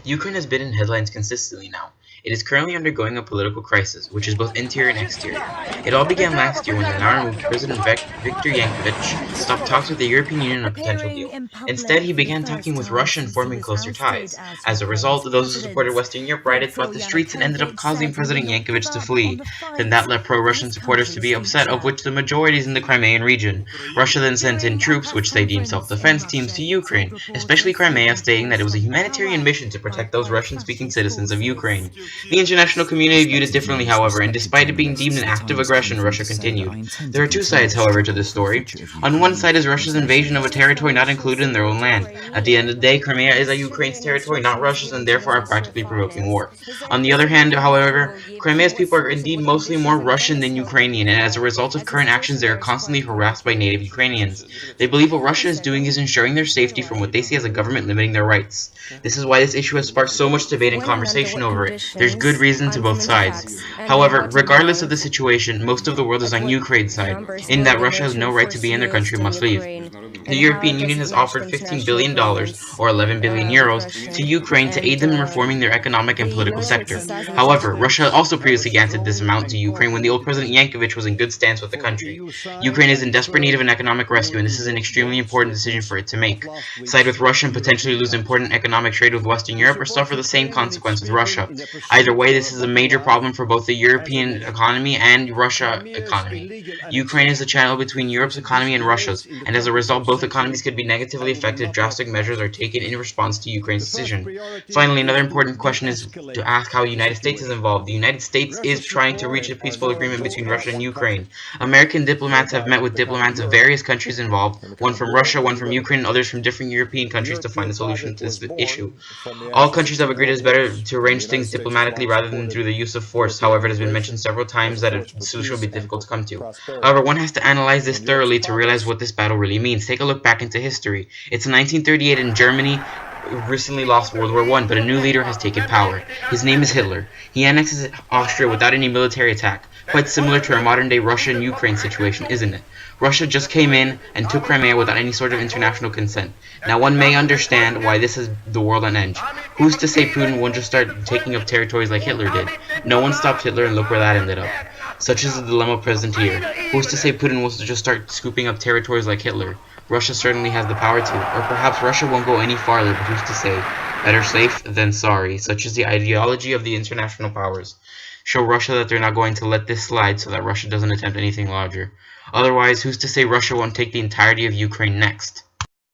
Ukraine has been in headlines consistently now. It is currently undergoing a political crisis, which is both interior and exterior. It all began last year when the now removed President Viktor Yanukovych stopped talks with the European Union on a potential Appearing deal. in Instead, public he for the began first talking with time Russia and since he forming was closer ousted ties. as As a result, Ukraine's those who supported president. Western Europe rioted Viktor throughout the streets and ended up Yanukovych causing said he would President not give Yankovych to up on flee. the Then that fight led for pro-Russian his supporters to country's be upset, of future. which the majority is in the Crimean region. Russia then sent in During a troops, press which they deemed conference in self-defense teams, Russia, to he told Ukraine, especially reporters he'd Crimea, been stating that it forced was a off humanitarian power mission to by protect those Russian-speaking pro-fascist citizens of forces. Ukraine. The international community viewed it differently, however, and Respected despite it being deemed journalists, an the act of times come aggression, for me to Russia say that I continued. intend There to are two continue sides, the however, to struggle this for the story. future of On one Ukraine side is and Russia's invasion of a socialism. territory not included in their own land. At the end of the day, Crimea is a Ukraine's territory, not Russia's, and therefore are practically provoking war. On the other hand, however, Crimea's people are indeed mostly more Russian than Ukrainian, and as a result of current actions, they are constantly harassed by native Ukrainians. They believe what Russia is doing is ensuring their safety from what they see as a government limiting their rights. This is why this issue has sparked so much debate and When and under conversation what over it. There's good conditions, reason to I'm both coming to sides. facts. And However, what and regardless of why. the situation, most of the world is Like on what Ukraine's side, numbers in will that the Russia has no military right to force be in their country used and in must leave. Ukraine, The and how European does Union it has match offered the $15 international billion, agreements or 11 billion euros, to aggression? Ukraine to aid And them in reforming their economic and the political military sector. criticizing However, Turkey. Russia also previously granted this amount to Ukraine when the old President Yankovych was in good stance with the country. Ukraine is in desperate need of an economic rescue, and this is an extremely important decision for it to make. Side with Russia and potentially lose important economic trade with Western Europe, or suffer the same consequence with Russia. Either way, this is a major problem for both the European economy and Russia economy. Ukraine is the channel between Europe's economy and Russia's, and as a result, both economies could be negatively affected if drastic measures are taken in response to Ukraine's decision. Finally, another important question is to ask how the United States is involved. The United States is trying to reach a peaceful agreement between Russia and Ukraine. American diplomats have met with diplomats of various countries involved, one from Russia, one from Ukraine, and others from different European countries to find a solution to this issue. All countries have agreed it is better to arrange things diplomatically rather than through the use of force. However, it has been mentioned several times that a solution will be difficult to come to. However, one has to analyze this thoroughly to realize what this battle really means. Take a look back into history. It's 1938 in Germany recently lost World War I, but a new leader has taken power. His name is Hitler. He annexes Austria without any military attack. Quite similar to our modern-day Russia and Ukraine situation, isn't it? Russia just came in and took Crimea without any sort of international consent. Now one may understand why this is the world on edge. Who's to say Putin won't just start taking up territories like Hitler did? No one stopped Hitler, and look where that ended up. Such is the dilemma present here. Who's to say Putin wants to just start scooping up territories like Hitler? Russia certainly has the power to, or perhaps Russia won't go any farther, but who's to say? Better safe than sorry. Such is the ideology of the international powers. Show Russia that they're not going to let this slide so that Russia doesn't attempt anything larger. Otherwise, who's to say Russia won't take the entirety of Ukraine next?